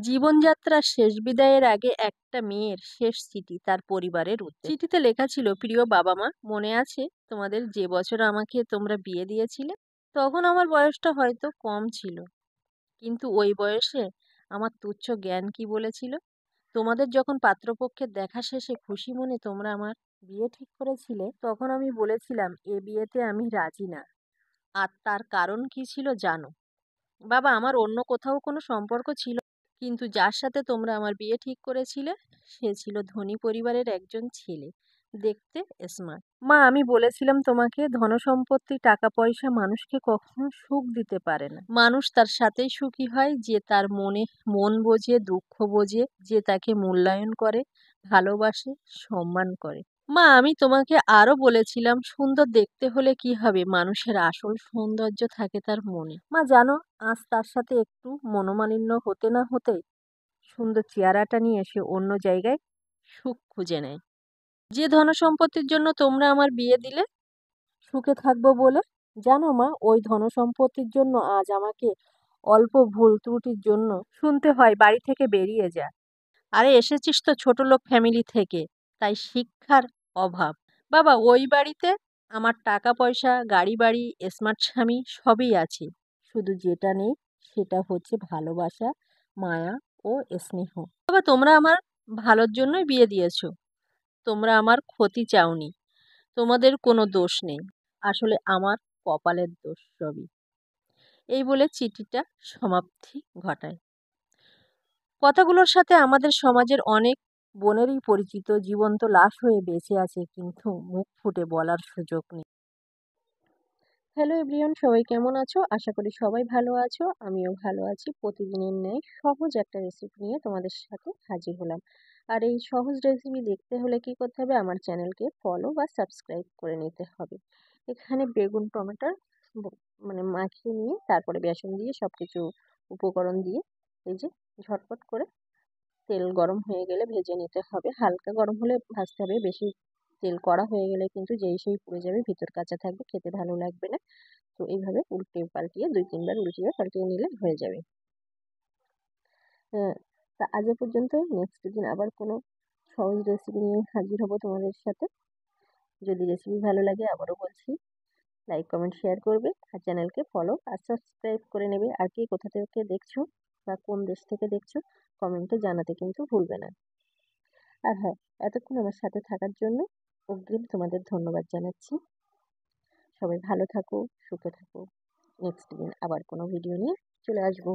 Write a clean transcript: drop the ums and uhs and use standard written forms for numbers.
জীবনযাত্রার শেষ বিদায়ের আগে একটা মেয়ের শেষ চিঠি তার পরিবারের উদ্দেশ্যে। চিঠিতে লেখা ছিল, প্রিয় বাবা মা, মনে আছে তোমাদের যে বছর আমাকে তোমরা বিয়ে দিয়েছিলে? তখন আমার বয়সটা হয়তো কম ছিল, কিন্তু ওই বয়সে আমার তুচ্ছ জ্ঞান কি বলেছিল? তোমাদের যখন পাত্রপক্ষের দেখা শেষে খুশি মনে তোমরা আমার বিয়ে ঠিক করেছিলে, তখন আমি বলেছিলাম এ বিয়েতে আমি রাজি না। আর তার কারণ কি ছিল জানো? বাবা, আমার অন্য কোথাও কোনো সম্পর্ক ছিল না। কিন্তু যার সাথে তোমরা আমার বিয়ে ঠিক করেছিলে সে ছিল ধনী পরিবারের একজন ছেলে, দেখতে স্মার্ট। মা, আমি বলেছিলাম তোমাকে, ধনসম্পত্তি, টাকা পয়সা মানুষকে কখনো সুখ দিতে পারে না। মানুষ তার সাথেই সুখী হয় যে তার মন বোঝে, দুঃখ বোঝে, যে তাকে মূল্যায়ন করে, ভালোবাসে, সম্মান করে। মা, আমি তোমাকে আরো বলেছিলাম, সুন্দর দেখতে হলে কি হবে, মানুষের আসল সৌন্দর্য থাকে তার মনে। মা জানো, আজ তার সাথে একটু মনোমালিন্য হতে না হতেই সুন্দর চেহারাটা নিয়ে সে অন্য জায়গায় সুখ খুঁজে নেয়। যে ধনসম্পত্তির জন্য তোমরা আমার বিয়ে দিলে সুখে থাকবো বলে, জানো মা, ওই ধনসম্পত্তির জন্য আজ আমাকে অল্প ভুল ত্রুটির জন্য শুনতে হয় বাড়ি থেকে বেরিয়ে যা। আরে এসেছিস তো ছোটলোক ফ্যামিলি থেকে, তাই শিক্ষার অভাব। বাবা, ওই বাড়িতে আমার টাকা পয়সা, গাড়ি বাড়ি, স্মার্ট স্বামী সবই আছে, শুধু যেটা নেই সেটা হচ্ছে ভালোবাসা, মায়া ও স্নেহ। বাবা, তোমরা আমার ভালোর জন্যই বিয়ে দিয়েছো, তোমরা আমার ক্ষতি চাওনি। তোমাদের কোনো দোষ নেই, আসলে আমার কপালের দোষ সবই। এই বলে চিঠিটা সমাপ্তি ঘটায়। কথাগুলোর সাথে আমাদের সমাজের অনেক বোনেরই পরিচিত জীবন্ত লাশ হয়ে বেঁচে আছে, কিন্তু মুখ ফুটে বলার সুযোগ নেই। হ্যালো এভরিওয়ান, সবাই কেমন আছো? আশা করি সবাই ভালো আছো, আমিও ভালো আছি। প্রতিদিনের ন্যায় সহজ একটা রেসিপি নিয়ে তোমাদের সাথে হাজির হলাম। আর এই সহজ রেসিপি দেখতে হলে কি করতে হবে? আমার চ্যানেলকে ফলো বা সাবস্ক্রাইব করে নিতে হবে। এখানে বেগুন, টমেটোর মানে মাখিয়ে নিয়ে তারপরে বেসন দিয়ে সবকিছু উপকরণ দিয়ে এই যে ঝটপট করে তেল গরম হয়ে গেলে ভেজে নিতে হবে। হালকা গরম হলে ভাজতে হবে, বেশি তেল কড়া হয়ে গেলে কিন্তু যেই সেই পুড়ে যাবে, ভিতর কাঁচা থাকবে, খেতে ভালো লাগবে না। তো এইভাবে উল্টে পাল্টিয়ে 2-3 বার উল্টিয়ে পাল্টিয়ে নিলে হয়ে যাবে। হ্যাঁ, তা আজ এ পর্যন্ত। নেক্সট দিন আবার কোনো সহজ রেসিপি নিয়ে হাজির হব তোমাদের সাথে। যদি রেসিপি ভালো লাগে আবারও বলছি, লাইক কমেন্ট শেয়ার করবে, আর চ্যানেলকে ফলো আর সাবস্ক্রাইব করে নেবে। আর কে কোথা থেকে দেখছো বা কোন দেশ থেকে দেখছো কমেন্টে জানাতে কিন্তু ভুলবে না। আর হ্যাঁ, এতক্ষণ আমার সাথে থাকার জন্য অগ্রিম তোমাদের ধন্যবাদ জানাচ্ছি। সবাই ভালো থাকো, সুখে থাকো। নেক্সট দিন আবার কোনো ভিডিও নিয়ে চলে আসবো।